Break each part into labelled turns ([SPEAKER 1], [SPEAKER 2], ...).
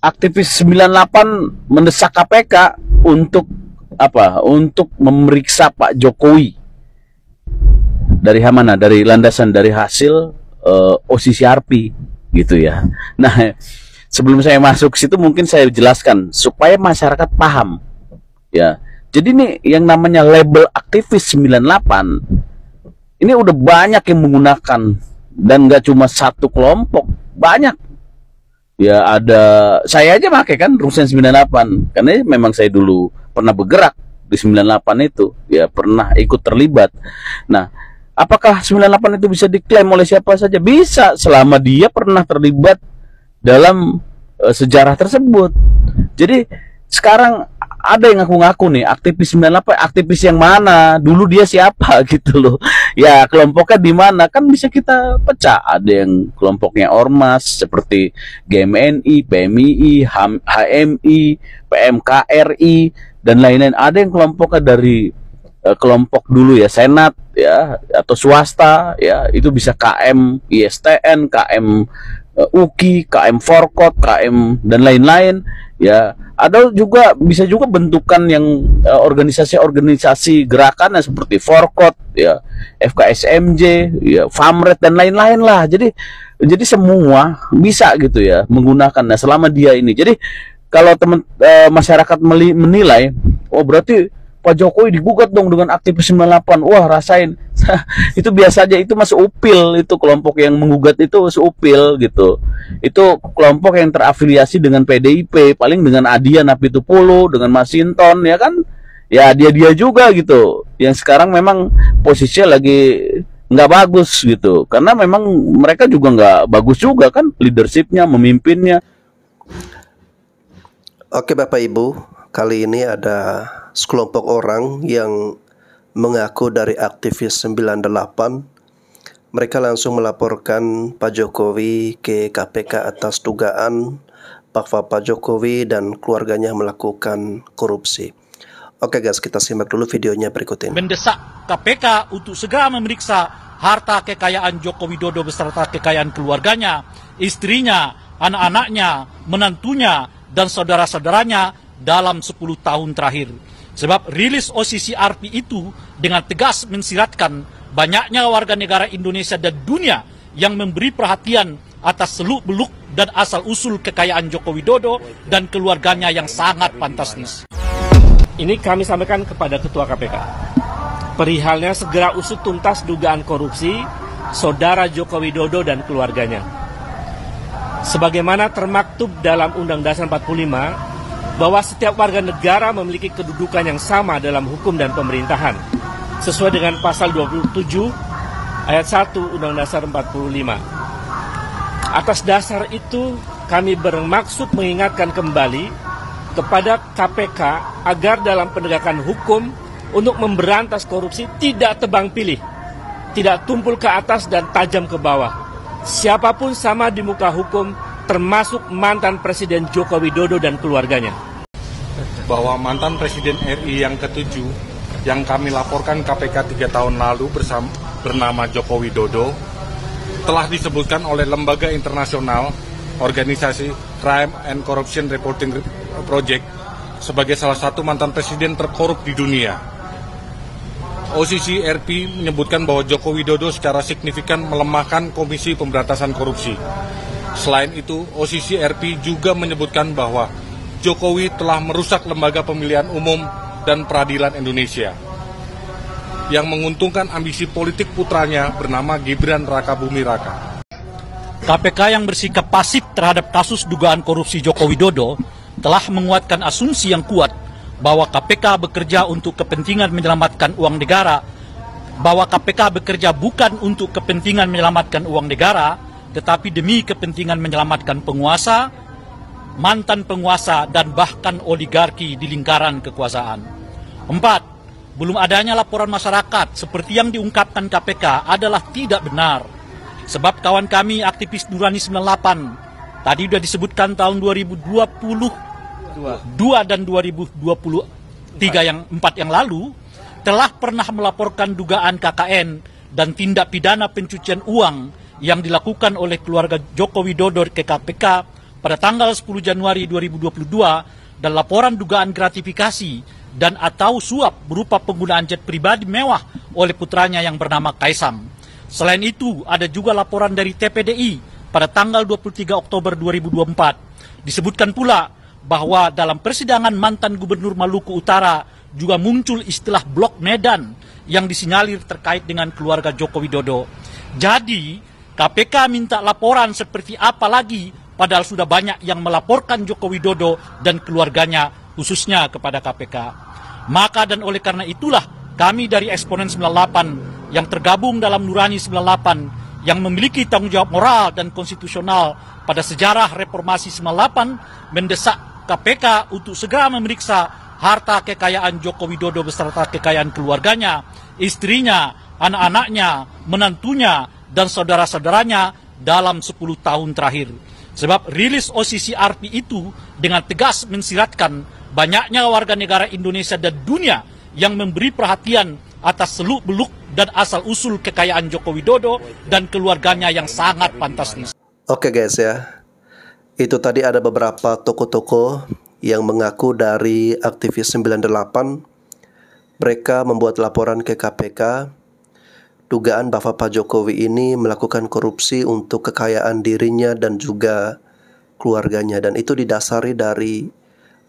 [SPEAKER 1] aktivis 98 mendesak KPK untuk apa? Untuk memeriksa Pak Jokowi. Dari mana? Dari landasan dari hasil OCCRP gitu ya. Nah, sebelum saya masuk situ mungkin saya jelaskan supaya masyarakat paham. Ya. Jadi nih yang namanya label aktivis 98 ini udah banyak yang menggunakan, dan nggak cuma satu kelompok, banyak. Ya ada, saya aja pakai kan Rusen 98 karena memang saya dulu pernah bergerak di 98 itu, ya pernah ikut terlibat. Nah, apakah 98 itu bisa diklaim oleh siapa saja? Bisa, selama dia pernah terlibat dalam sejarah tersebut. Jadi sekarang ada yang ngaku-ngaku nih aktivis 98, aktivis yang mana? Dulu dia siapa gitu loh. Ya kelompoknya di mana? Kan bisa kita pecah. Ada yang kelompoknya ormas seperti GMNI, PMII, HMI, PMKRI dan lain-lain. Ada yang kelompoknya dari kelompok dulu ya Senat ya atau swasta ya, itu bisa KM ISTN, KM UKI, KM Forkot, KM dan lain-lain ya. Ada juga bisa juga bentukan yang organisasi-organisasi gerakan seperti Forkot ya, FKSMJ ya, Famret dan lain-lain lah. Jadi semua bisa gitu ya menggunakan. Nah, selama dia ini. Jadi kalau masyarakat menilai, oh berarti Pak Jokowi digugat dong dengan aktivis 98. Wah, rasain. Itu biasa aja, itu masuk upil, itu kelompok yang menggugat itu masuk upil gitu. Itu kelompok yang terafiliasi dengan PDIP, paling dengan Adian Apitupulu, dengan Masinton ya kan. Ya dia juga gitu. Yang sekarang memang posisinya lagi nggak bagus gitu. Karena memang mereka juga nggak bagus juga kan leadershipnya, memimpinnya.
[SPEAKER 2] Oke Bapak Ibu, kali ini ada sekelompok orang yang mengaku dari aktivis 98. Mereka langsung melaporkan Pak Jokowi ke KPK atas dugaan bahwa Pak Jokowi dan keluarganya melakukan korupsi. Oke guys, kita simak dulu videonya berikut ini.
[SPEAKER 3] Mendesak KPK untuk segera memeriksa harta kekayaan Joko Widodo beserta kekayaan keluarganya, istrinya, anak-anaknya, menantunya, dan saudara-saudaranya dalam 10 tahun terakhir. Sebab rilis OCCRP itu dengan tegas mensiratkan banyaknya warga negara Indonesia dan dunia yang memberi perhatian atas seluk-beluk dan asal-usul kekayaan Joko Widodo dan keluarganya yang sangat fantastis.
[SPEAKER 4] Ini kami sampaikan kepada Ketua KPK. Perihalnya segera usut tuntas dugaan korupsi Saudara Joko Widodo dan keluarganya. Sebagaimana termaktub dalam Undang Dasar 45, bahwa setiap warga negara memiliki kedudukan yang sama dalam hukum dan pemerintahan, sesuai dengan pasal 27 ayat 1 Undang Dasar 45. Atas dasar itu, kami bermaksud mengingatkan kembali kepada KPK agar dalam penegakan hukum untuk memberantas korupsi tidak tebang pilih, tidak tumpul ke atas dan tajam ke bawah. Siapapun sama di muka hukum, termasuk mantan Presiden Joko Widodo dan keluarganya.
[SPEAKER 5] Bahwa mantan Presiden RI yang ke-7 yang kami laporkan KPK 3 tahun lalu bernama Joko Widodo telah disebutkan oleh lembaga internasional organisasi Crime and Corruption Reporting Project sebagai salah satu mantan presiden terkorup di dunia. OCCRP menyebutkan bahwa Joko Widodo secara signifikan melemahkan Komisi Pemberantasan Korupsi. Selain itu, OCCRP juga menyebutkan bahwa Jokowi telah merusak lembaga pemilihan umum dan peradilan Indonesia yang menguntungkan ambisi politik putranya bernama Gibran Rakabuming Raka.
[SPEAKER 3] KPK yang bersikap pasif terhadap kasus dugaan korupsi Joko Widodo telah menguatkan asumsi yang kuat bahwa KPK bekerja untuk kepentingan menyelamatkan uang negara, bahwa KPK bekerja bukan untuk kepentingan menyelamatkan uang negara, tetapi demi kepentingan menyelamatkan penguasa, mantan penguasa, dan bahkan oligarki di lingkaran kekuasaan. 4. Belum adanya laporan masyarakat seperti yang diungkapkan KPK adalah tidak benar. Sebab kawan kami aktivis Nurani 98, tadi sudah disebutkan tahun 2022 dan 2023 yang 4 yang lalu, telah pernah melaporkan dugaan KKN dan tindak pidana pencucian uang yang dilakukan oleh keluarga Joko Widodo ke KPK pada tanggal 10 Januari 2022 dan laporan dugaan gratifikasi dan atau suap berupa penggunaan jet pribadi mewah oleh putranya yang bernama Kaisang. Selain itu, ada juga laporan dari TPDI pada tanggal 23 Oktober 2024. Disebutkan pula bahwa dalam persidangan mantan Gubernur Maluku Utara juga muncul istilah blok Medan yang disinyalir terkait dengan keluarga Joko Widodo. Jadi, KPK minta laporan seperti apa lagi, padahal sudah banyak yang melaporkan Joko Widodo dan keluarganya, khususnya kepada KPK. Maka dan oleh karena itulah, kami dari Eksponen 98 yang tergabung dalam Nurani 98, yang memiliki tanggung jawab moral dan konstitusional pada sejarah reformasi 98, mendesak KPK untuk segera memeriksa harta kekayaan Joko Widodo beserta kekayaan keluarganya, istrinya, anak-anaknya, menantunya, dan saudara-saudaranya dalam 10 tahun terakhir. Sebab rilis OCCRP itu dengan tegas mensiratkan banyaknya warga negara Indonesia dan dunia yang memberi perhatian atas seluk-beluk dan asal-usul kekayaan Joko Widodo dan keluarganya yang sangat fantastis.
[SPEAKER 2] Oke guys ya, itu tadi ada beberapa tokoh-tokoh yang mengaku dari aktivis 98. Mereka membuat laporan ke KPK dugaan bahwa Pak Jokowi ini melakukan korupsi untuk kekayaan dirinya dan juga keluarganya, dan itu didasari dari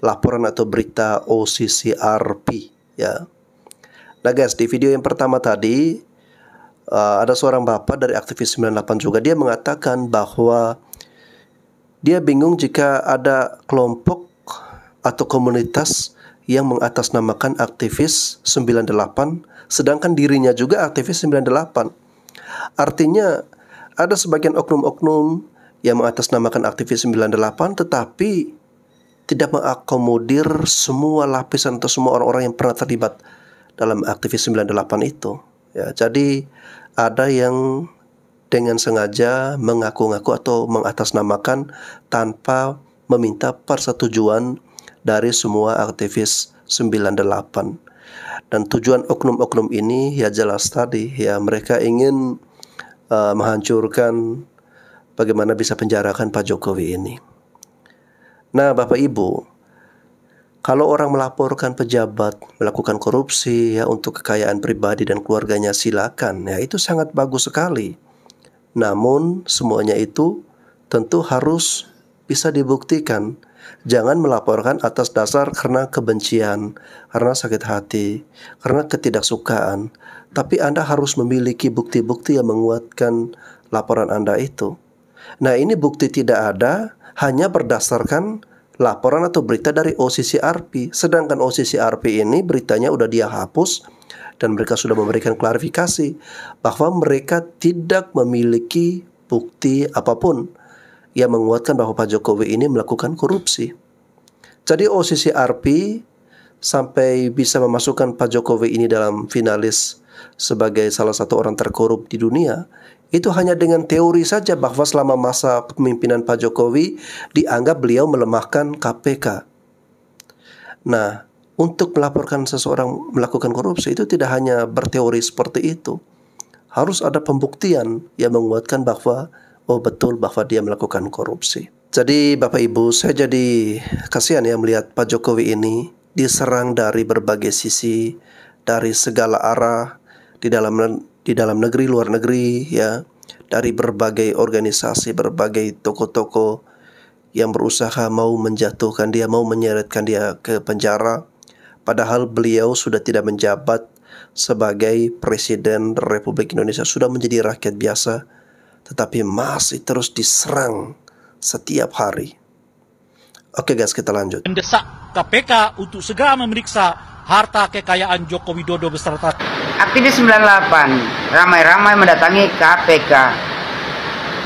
[SPEAKER 2] laporan atau berita OCCRP ya. Nah guys, di video yang pertama tadi ada seorang bapak dari aktivis 98 juga. Dia mengatakan bahwa dia bingung jika ada kelompok atau komunitas yang mengatasnamakan aktivis 98, sedangkan dirinya juga aktivis 98. Artinya ada sebagian oknum-oknum yang mengatasnamakan aktivis 98 tetapi tidak mengakomodir semua lapisan atau semua orang-orang yang pernah terlibat dalam aktivis 98 itu. Ya, jadi ada yang dengan sengaja mengaku-ngaku atau mengatasnamakan tanpa meminta persetujuan dari semua aktivis 98. Dan tujuan oknum-oknum ini ya jelas tadi ya, mereka ingin menghancurkan bagaimana bisa penjarakan Pak Jokowi ini. Nah Bapak Ibu, kalau orang melaporkan pejabat melakukan korupsi ya untuk kekayaan pribadi dan keluarganya, silakan ya, itu sangat bagus sekali. Namun semuanya itu tentu harus bisa dibuktikan. Jangan melaporkan atas dasar karena kebencian, karena sakit hati, karena ketidaksukaan. Tapi Anda harus memiliki bukti-bukti yang menguatkan laporan Anda itu. Nah ini bukti tidak ada, hanya berdasarkan laporan atau berita dari OCCRP. Sedangkan OCCRP ini beritanya udah dia hapus, dan mereka sudah memberikan klarifikasi bahwa mereka tidak memiliki bukti apapun yang menguatkan bahwa Pak Jokowi ini melakukan korupsi. Jadi OCCRP sampai bisa memasukkan Pak Jokowi ini dalam finalis sebagai salah satu orang terkorup di dunia, itu hanya dengan teori saja bahwa selama masa kepemimpinan Pak Jokowi dianggap beliau melemahkan KPK. Nah, untuk melaporkan seseorang melakukan korupsi itu tidak hanya berteori seperti itu. Harus ada pembuktian yang menguatkan bahwa oh betul bahwa dia melakukan korupsi. Jadi Bapak Ibu, saya jadi kasihan ya melihat Pak Jokowi ini diserang dari berbagai sisi, dari segala arah, di dalam negeri, luar negeri ya, dari berbagai organisasi, berbagai tokoh-tokoh yang berusaha mau menjatuhkan dia, mau menyeretkan dia ke penjara. Padahal beliau sudah tidak menjabat sebagai Presiden Republik Indonesia, sudah menjadi rakyat biasa, tetapi masih terus diserang setiap hari. Oke guys, kita lanjut.
[SPEAKER 3] Mendesak KPK untuk segera memeriksa harta kekayaan Joko Widodo beserta
[SPEAKER 6] aktivis 98 ramai-ramai mendatangi KPK.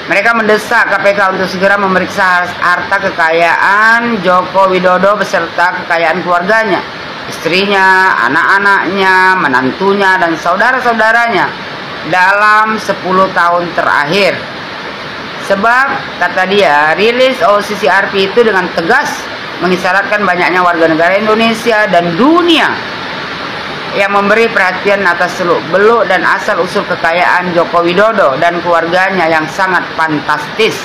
[SPEAKER 6] Mereka mendesak KPK untuk segera memeriksa harta kekayaan Joko Widodo beserta kekayaan keluarganya, istrinya, anak-anaknya, menantunya, dan saudara-saudaranya dalam 10 tahun terakhir. Sebab, kata dia, rilis OCCRP itu dengan tegas mengisyaratkan banyaknya warga negara Indonesia dan dunia yang memberi perhatian atas seluk-beluk dan asal-usul kekayaan Joko Widodo dan keluarganya yang sangat fantastis.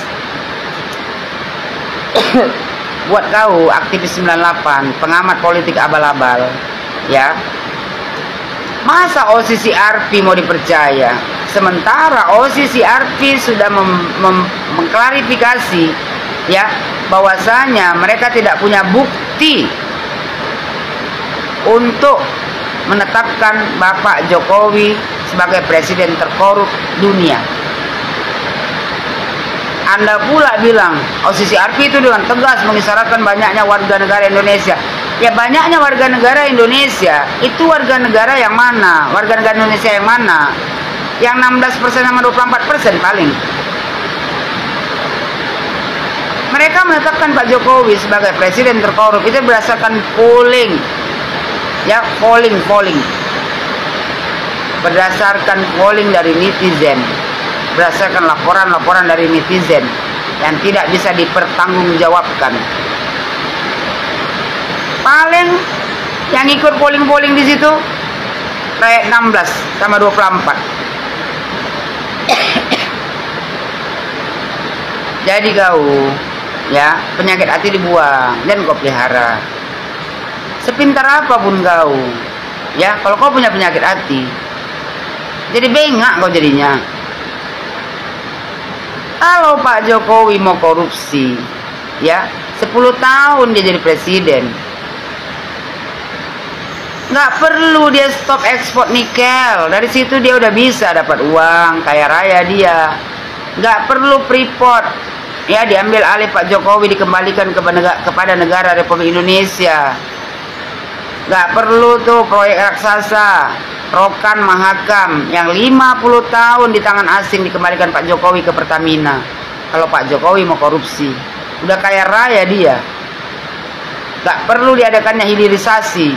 [SPEAKER 6] buat kau aktivis 98, pengamat politik abal-abal, ya, masa OCCRP mau dipercaya? Sementara OCCRP sudah mengklarifikasi, ya, bahwasanya mereka tidak punya bukti untuk menetapkan Bapak Jokowi sebagai presiden terkorup dunia. Anda pula bilang OCCRP itu dengan tegas mengisyaratkan banyaknya warga negara Indonesia. Ya, banyaknya warga negara Indonesia itu warga negara yang mana? Warga negara Indonesia yang mana? Yang 16% sama 24% paling. Mereka menetapkan Pak Jokowi sebagai presiden terkorup itu berdasarkan polling. Ya, polling. Berdasarkan polling dari netizen. Berdasarkan laporan-laporan dari netizen yang tidak bisa dipertanggungjawabkan. Paling yang ikut polling di situ kayak 16 sama 24. Jadi kau, ya, penyakit hati dibuang dan kau pelihara. Sepintar apapun kau, ya, kalau kau punya penyakit hati, jadi bengak kau jadinya. Kalau Pak Jokowi mau korupsi, ya, 10 tahun dia jadi presiden, nggak perlu dia stop ekspor nikel. Dari situ dia udah bisa dapat uang, kaya raya dia. Nggak perlu Freeport, ya, diambil alih Pak Jokowi, dikembalikan kepada negara Republik Indonesia. Nggak perlu tuh proyek raksasa Rokan Mahakam yang 50 tahun di tangan asing dikembalikan Pak Jokowi ke Pertamina. Kalau Pak Jokowi mau korupsi, udah kaya raya dia, nggak perlu diadakannya hilirisasi.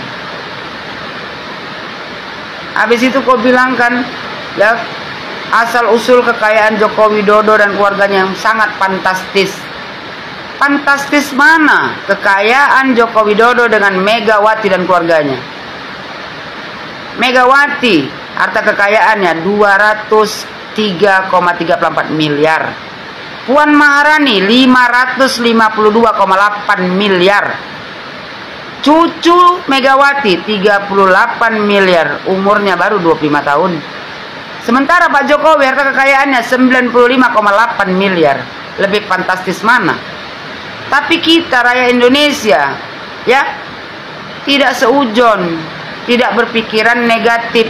[SPEAKER 6] Habis itu kau bilang kan, ya, asal usul kekayaan Joko Widodo dan keluarganya yang sangat fantastis. Fantastis mana kekayaan Joko Widodo dengan Megawati dan keluarganya? Megawati harta kekayaannya 203,34 miliar. Puan Maharani 552,8 miliar. Cucu Megawati 38 miliar, umurnya baru 25 tahun. Sementara Pak Jokowi harta kekayaannya 95,8 miliar. Lebih fantastis mana? Tapi kita rakyat Indonesia, ya, tidak seujon, tidak berpikiran negatif.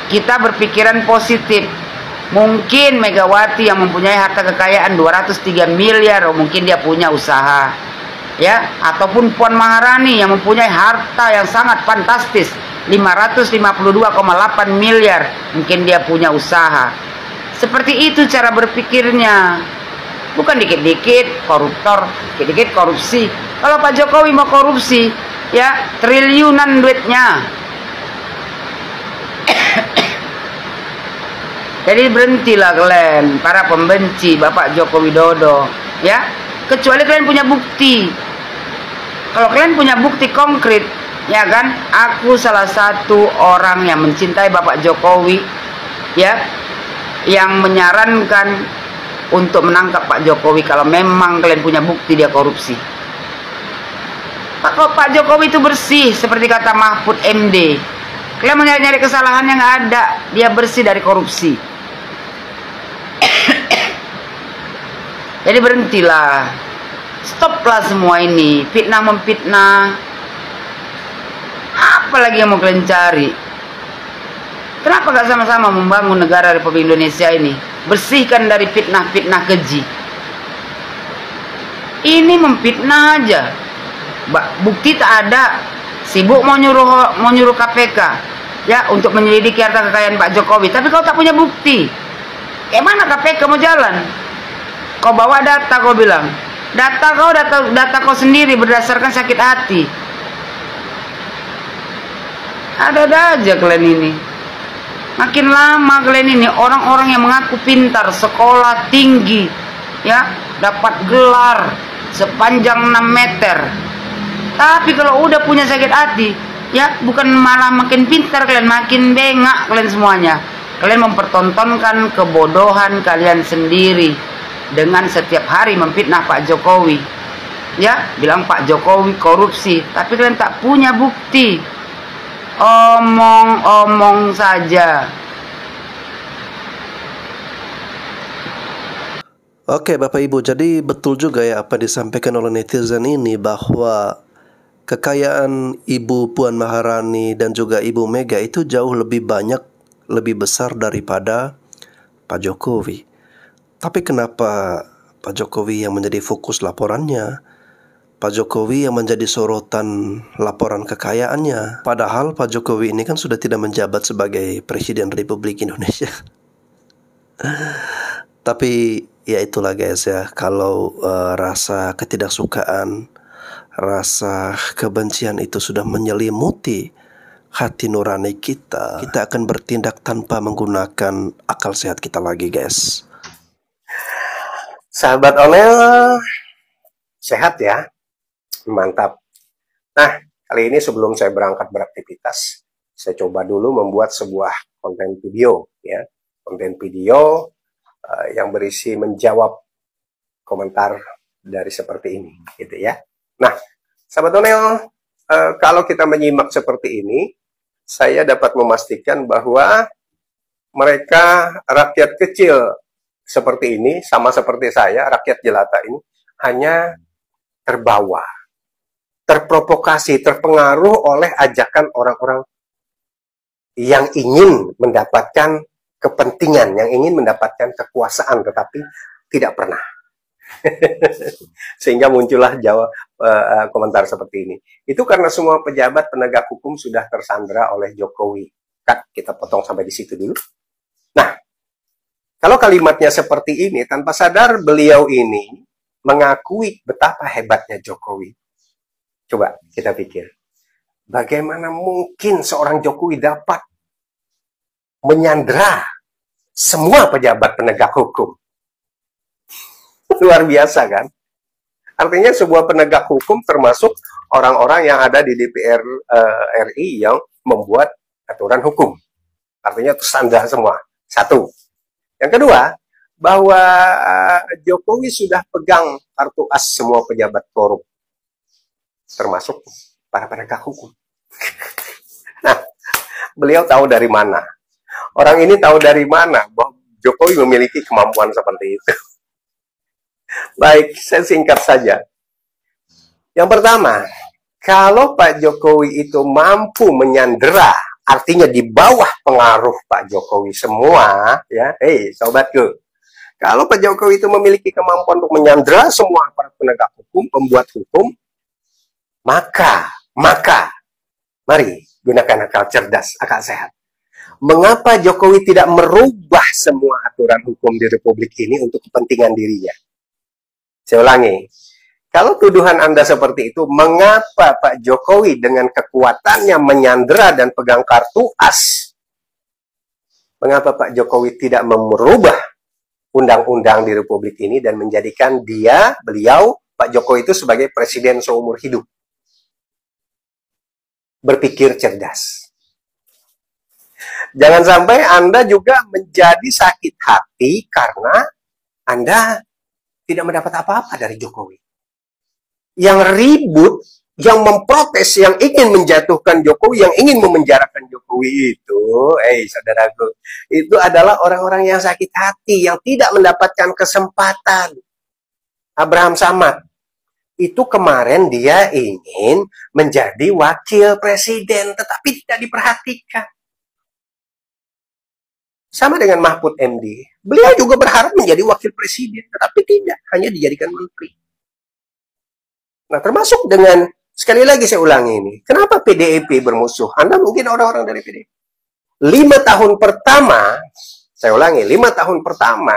[SPEAKER 6] Kita berpikiran positif. Mungkin Megawati yang mempunyai harta kekayaan 203 miliar, mungkin dia punya usaha, ya, ataupun Puan Maharani yang mempunyai harta yang sangat fantastis 552,8 miliar, mungkin dia punya usaha. Seperti itu cara berpikirnya. Bukan dikit-dikit koruptor, dikit-dikit korupsi. Kalau Pak Jokowi mau korupsi, ya, triliunan duitnya. Jadi berhentilah kalian, para pembenci Bapak Joko Widodo, ya. Kecuali kalian punya bukti. Kalau kalian punya bukti konkret, ya kan, aku salah satu orang yang mencintai Bapak Jokowi, ya, yang menyarankan untuk menangkap Pak Jokowi kalau memang kalian punya bukti dia korupsi. Pak Jokowi itu bersih seperti kata Mahfud MD. Kalian mau nyari kesalahan yang ada, dia bersih dari korupsi. Jadi berhentilah, stoplah semua ini, fitnah memfitnah. Apa lagi yang mau kalian cari? Kenapa gak sama-sama membangun negara Republik Indonesia ini? Bersihkan dari fitnah-fitnah keji. Ini memfitnah aja. Bukti tak ada. Sibuk mau nyuruh KPK, ya, untuk menyelidiki harta kekayaan Pak Jokowi. Tapi kau tak punya bukti. Mana KPK mau jalan? Kau bawa data, kau bilang. Data kau sendiri berdasarkan sakit hati. Ada-ada aja kalian ini. Makin lama kalian ini orang-orang yang mengaku pintar, sekolah tinggi, ya, dapat gelar sepanjang 6 meter. Tapi kalau udah punya sakit hati, ya, bukan malah makin pintar kalian, makin bengak kalian semuanya. Kalian mempertontonkan kebodohan kalian sendiri dengan setiap hari memfitnah Pak Jokowi. Ya, bilang Pak Jokowi korupsi, tapi kalian tak punya bukti. Omong-omong saja.
[SPEAKER 2] Oke Bapak Ibu, jadi betul juga ya apa disampaikan oleh netizen ini bahwa kekayaan Ibu Puan Maharani dan juga Ibu Mega itu jauh lebih banyak, lebih besar daripada Pak Jokowi. Tapi kenapa Pak Jokowi yang menjadi fokus laporannya? Pak Jokowi yang menjadi sorotan laporan kekayaannya? Padahal Pak Jokowi ini kan sudah tidak menjabat sebagai Presiden Republik Indonesia. Tapi ya itulah guys ya, kalau rasa ketidaksukaan, rasa kebencian itu sudah menyelimuti hati nurani kita akan bertindak tanpa menggunakan akal sehat kita lagi guys.
[SPEAKER 7] Sahabat Onel, sehat ya? Mantap. Nah, kali ini sebelum saya berangkat beraktivitas, saya coba dulu membuat sebuah konten video ya. Konten video yang berisi menjawab komentar dari seperti ini gitu ya. Nah, sahabat Onel, kalau kita menyimak seperti ini, saya dapat memastikan bahwa mereka rakyat kecil seperti ini, sama seperti saya, rakyat jelata ini, hanya terbawa, terprovokasi, terpengaruh oleh ajakan orang-orang yang ingin mendapatkan kepentingan, yang ingin mendapatkan kekuasaan, tetapi tidak pernah. Sehingga muncullah komentar seperti ini. Itu karena semua pejabat penegak hukum sudah tersandra oleh Jokowi. Cut, kita potong sampai di situ dulu. Nah, kalau kalimatnya seperti ini, tanpa sadar beliau ini mengakui betapa hebatnya Jokowi. Coba kita pikir, bagaimana mungkin seorang Jokowi dapat menyandera semua pejabat penegak hukum? Luar biasa kan? Artinya sebuah penegak hukum termasuk orang-orang yang ada di DPR RI yang membuat aturan hukum. Artinya itu standar semua. Satu. Yang kedua, bahwa Jokowi sudah pegang kartu as semua pejabat korup, termasuk para penegak hukum. Nah, beliau tahu dari mana? Orang ini tahu dari mana bahwa Jokowi memiliki kemampuan seperti itu? Baik, saya singkat saja. Yang pertama, kalau Pak Jokowi itu mampu menyandera, artinya di bawah pengaruh Pak Jokowi semua, ya, sobatku, kalau Pak Jokowi itu memiliki kemampuan untuk menyandera semua para penegak hukum, pembuat hukum, maka, mari gunakan akal cerdas, akal sehat. Mengapa Jokowi tidak merubah semua aturan hukum di Republik ini untuk kepentingan dirinya? Saya ulangi, kalau tuduhan Anda seperti itu, mengapa Pak Jokowi dengan kekuatannya menyandera dan pegang kartu as, mengapa Pak Jokowi tidak merubah undang-undang di Republik ini dan menjadikan beliau, Pak Jokowi itu sebagai presiden seumur hidup? Berpikir cerdas. Jangan sampai Anda juga menjadi sakit hati karena Anda tidak mendapat apa-apa dari Jokowi. Yang ribut, yang memprotes, yang ingin menjatuhkan Jokowi, yang ingin memenjarakan Jokowi itu, saudaraku, itu adalah orang-orang yang sakit hati, yang tidak mendapatkan kesempatan. Abraham Samad, itu kemarin dia ingin menjadi wakil presiden, tetapi tidak diperhatikan. Sama dengan Mahfud MD. Beliau juga berharap menjadi wakil presiden, tetapi tidak, hanya dijadikan menteri. Nah, termasuk dengan, sekali lagi saya ulangi ini, kenapa PDIP bermusuh? Anda mungkin orang-orang dari PDIP. 5 tahun pertama, saya ulangi, 5 tahun pertama,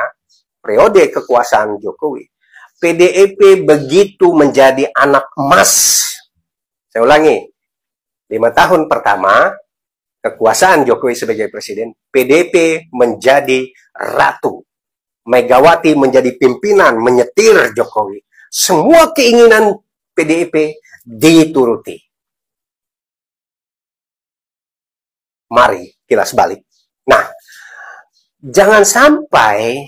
[SPEAKER 7] periode kekuasaan Jokowi, PDIP begitu menjadi anak emas. Saya ulangi, 5 tahun pertama, kekuasaan Jokowi sebagai presiden, PDIP menjadi ratu. Megawati menjadi pimpinan, menyetir Jokowi. Semua keinginan PDIP dituruti. Mari kilas balik. Nah, jangan sampai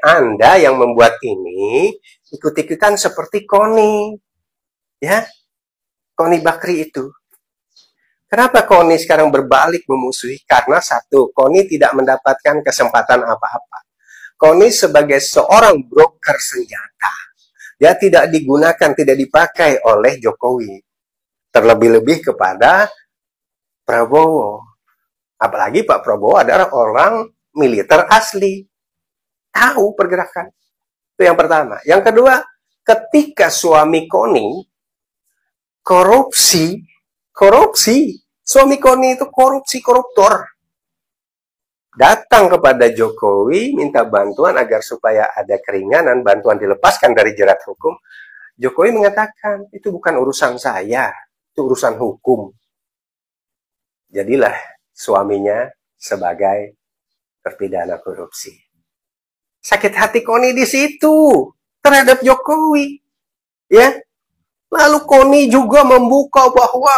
[SPEAKER 7] Anda yang membuat ini, ikut-ikutan seperti Koni, ya, Koni Bakri itu. Kenapa Koni sekarang berbalik memusuhi? Karena satu, Koni tidak mendapatkan kesempatan apa-apa. Koni sebagai seorang broker senjata, dia tidak digunakan, tidak dipakai oleh Jokowi. Terlebih-lebih kepada Prabowo. Apalagi Pak Prabowo adalah orang militer asli. Tahu pergerakan. Itu yang pertama. Yang kedua, ketika suami Koni korupsi, suami Koni itu koruptor. Datang kepada Jokowi, minta bantuan agar supaya ada keringanan, bantuan dilepaskan dari jerat hukum. Jokowi mengatakan, itu bukan urusan saya, itu urusan hukum. Jadilah suaminya sebagai terpidana korupsi. Sakit hati Koni di situ terhadap Jokowi, ya. Lalu Koni juga membuka bahwa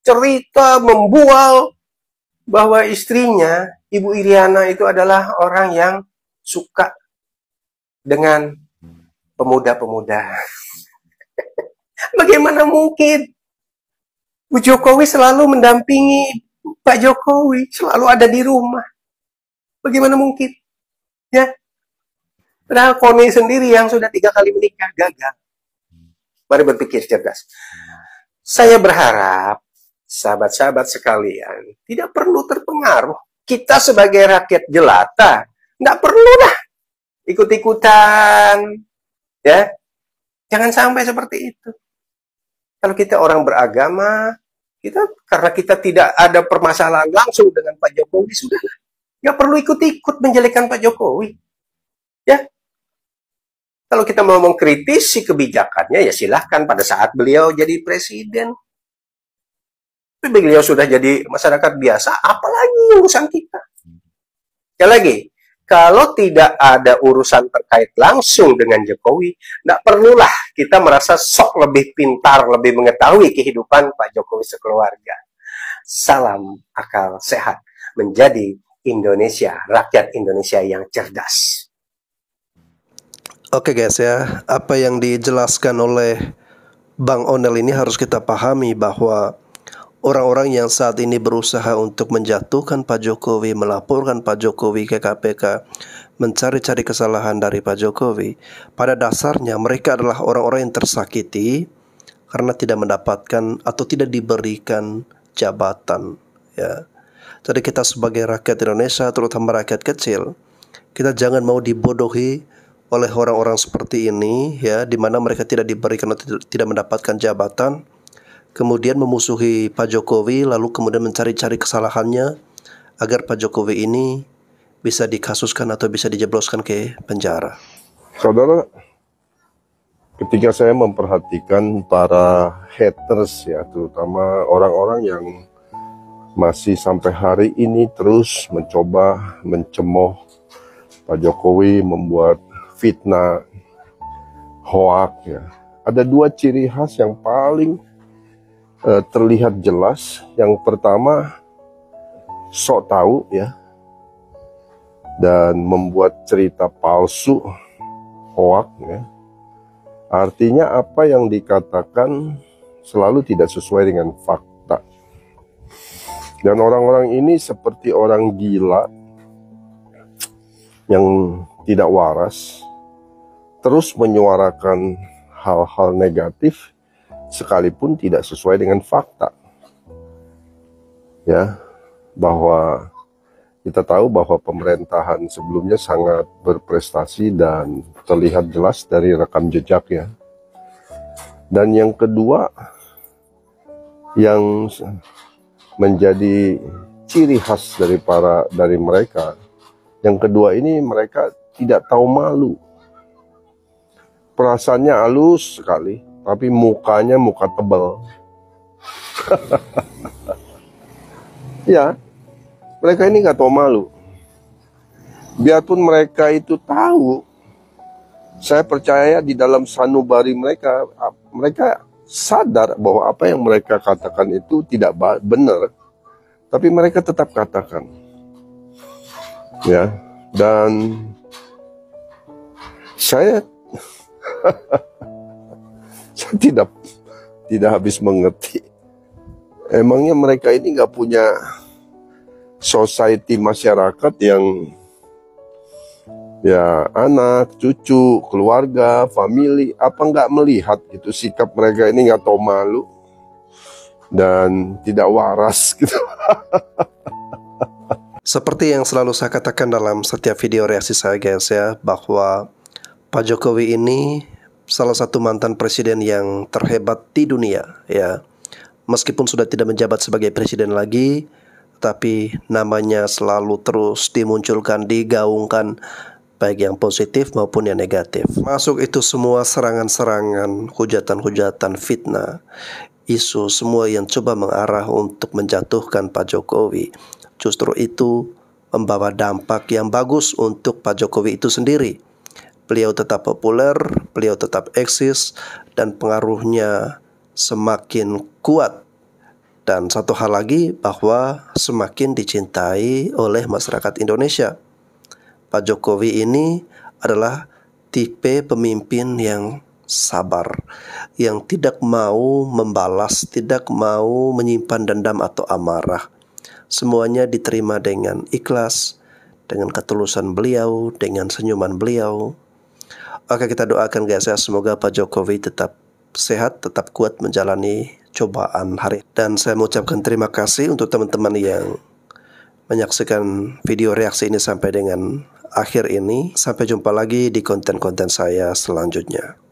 [SPEAKER 7] cerita membual bahwa istrinya Ibu Iriana itu adalah orang yang suka dengan pemuda-pemuda. Bagaimana mungkin? Bu Jokowi selalu mendampingi Pak Jokowi, selalu ada di rumah. Bagaimana mungkin? Ya. Padahal Koni sendiri yang sudah 3 kali menikah gagal. Mari berpikir cerdas. Saya berharap sahabat-sahabat sekalian tidak perlu terpengaruh. Kita sebagai rakyat jelata nggak perlu dah ikut-ikutan, ya. Jangan sampai seperti itu. Kalau kita orang beragama, karena kita tidak ada permasalahan langsung dengan Pak Jokowi, sudah nggak perlu ikut-ikut menjelekkan Pak Jokowi, ya. Kalau kita mau mengkritisi kebijakannya, ya silahkan pada saat beliau jadi presiden. Tapi beliau sudah jadi masyarakat biasa, apalagi urusan kita. Sekali lagi, kalau tidak ada urusan terkait langsung dengan Jokowi, tidak perlulah kita merasa sok lebih pintar, lebih mengetahui kehidupan Pak Jokowi sekeluarga. Salam akal sehat, menjadi Indonesia, rakyat Indonesia yang cerdas.
[SPEAKER 2] Oke guys ya, apa yang dijelaskan oleh Bang Onel ini harus kita pahami bahwa orang-orang yang saat ini berusaha untuk menjatuhkan Pak Jokowi, melaporkan Pak Jokowi ke KPK, mencari-cari kesalahan dari Pak Jokowi, pada dasarnya mereka adalah orang-orang yang tersakiti karena tidak mendapatkan atau tidak diberikan jabatan, ya. Jadi kita sebagai rakyat Indonesia, terutama rakyat kecil, kita jangan mau dibodohi oleh orang-orang seperti ini, ya, di mana mereka tidak diberikan atau tidak mendapatkan jabatan, kemudian memusuhi Pak Jokowi, lalu kemudian mencari-cari kesalahannya agar Pak Jokowi ini bisa dikasuskan atau bisa dijebloskan ke penjara.
[SPEAKER 8] Saudara, ketika saya memperhatikan para haters, ya, terutama orang-orang yang masih sampai hari ini terus mencoba mencemooh Pak Jokowi, membuat fitnah, hoak, ya. Ada 2 ciri khas yang paling terlihat jelas. Yang pertama, sok tahu, ya, dan membuat cerita palsu, hoak, ya. Artinya apa yang dikatakan selalu tidak sesuai dengan fakta. Dan orang-orang ini seperti orang gila yang tidak waras, terus menyuarakan hal-hal negatif sekalipun tidak sesuai dengan fakta. Ya, bahwa kita tahu bahwa pemerintahan sebelumnya sangat berprestasi dan terlihat jelas dari rekam jejaknya. Dan yang kedua, yang menjadi ciri khas dari mereka, yang kedua ini mereka tidak tahu malu. Perasaannya halus sekali, tapi mukanya muka tebal. Ya, mereka ini nggak tahu malu. Biarpun mereka itu tahu, saya percaya di dalam sanubari mereka sadar bahwa apa yang mereka katakan itu tidak benar, tapi mereka tetap katakan. Ya, dan saya Saya tidak habis mengerti. Emangnya mereka ini nggak punya society masyarakat yang ya anak, cucu, keluarga, family, apa nggak melihat gitu sikap mereka ini nggak tahu malu dan tidak waras gitu.
[SPEAKER 2] Seperti yang selalu saya katakan dalam setiap video reaksi saya guys ya, bahwa Pak Jokowi ini salah satu mantan presiden yang terhebat di dunia ya. Meskipun sudah tidak menjabat sebagai presiden lagi, tapi namanya selalu terus dimunculkan, digaungkan, baik yang positif maupun yang negatif. Masuk itu semua serangan-serangan, hujatan-hujatan, fitnah, isu semua yang coba mengarah untuk menjatuhkan Pak Jokowi. Justru itu membawa dampak yang bagus untuk Pak Jokowi itu sendiri. Beliau tetap populer, beliau tetap eksis, dan pengaruhnya semakin kuat. Dan satu hal lagi, bahwa semakin dicintai oleh masyarakat Indonesia. Pak Jokowi ini adalah tipe pemimpin yang sabar, yang tidak mau membalas, tidak mau menyimpan dendam atau amarah. Semuanya diterima dengan ikhlas, dengan ketulusan beliau, dengan senyuman beliau. Oke, kita doakan guys ya, semoga Pak Jokowi tetap sehat, tetap kuat menjalani cobaan hari. Dan saya mengucapkan terima kasih untuk teman-teman yang menyaksikan video reaksi ini sampai dengan akhir ini. Sampai jumpa lagi di konten-konten saya selanjutnya.